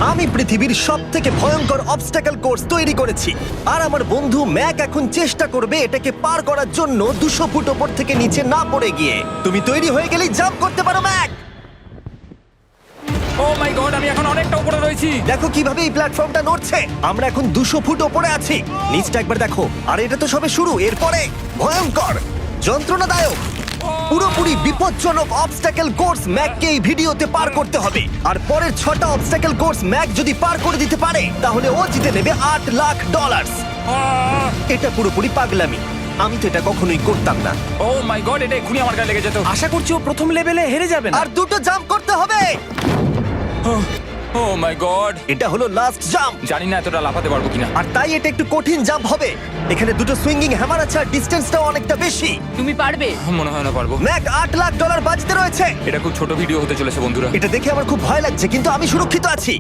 আমি পৃথিবীর সবথেকে ভয়ঙ্কর অবস্টাকল কোর্স তৈরি করেছি আর আমার বন্ধু ম্যাক এখন চেষ্টা করবে এটাকে পার করার জন্য 200 ফুট ওপর থেকে নিচে না পড়ে গিয়ে। তুমি তৈরি হয়ে গেলেই জাম্প করতে পারো ম্যাক। ও মাই গড, আমি এখন অনেকটা উপরে রয়েছি। দেখো কিভাবে এই প্ল্যাটফর্মটা নড়ছে। আমরা এখন 200 ফুট ওপরে আছি। নিচটা একবার দেখো। আর এটা তো সবে শুরু, এরপরে ভয়ঙ্কর, যন্ত্রণাদায়ক, পুরোপুরি বিপজ্জনক অবস্টাকল কোর্স ম্যাককে এই ভিডিওতে পার করতে হবে। আর পরের 6টা অবস্টাকল কোর্স ম্যাক যদি পার করে দিতে পারে তাহলে ও জিতে নেবে $8 লাখ। এটা পুরোপুরি পাগলামি। আমি তো এটা কখনোই করতাম না। ও মাই গড, এটা এক্ষুনি আমার গায়ে লেগে যেত। আশা করছি ও প্রথম লেভেলে হেরে যাবে না। আর দুটো জাম্প করতে হবে। ও মাই গড, এটা হলো লাস্ট জাম্প। জানি না এতটা লাফাতে পারবো কিনা। আর তাই এটা একটু কঠিন জাম্প হবে। এখানে দুটো সুইঙ্গিং হ্যামার আছে আর ডিসটেন্সটাও অনেকটা বেশি। তুমি পারবে। মনে হয় না পারবো। ম্যাক $8 লাখ বাজিতে রয়েছে। এটা খুব ছোট ভিডিও হতে চলেছে বন্ধুরা। এটা দেখে আমার খুব ভয় লাগছে কিন্তু আমি সুরক্ষিত আছি।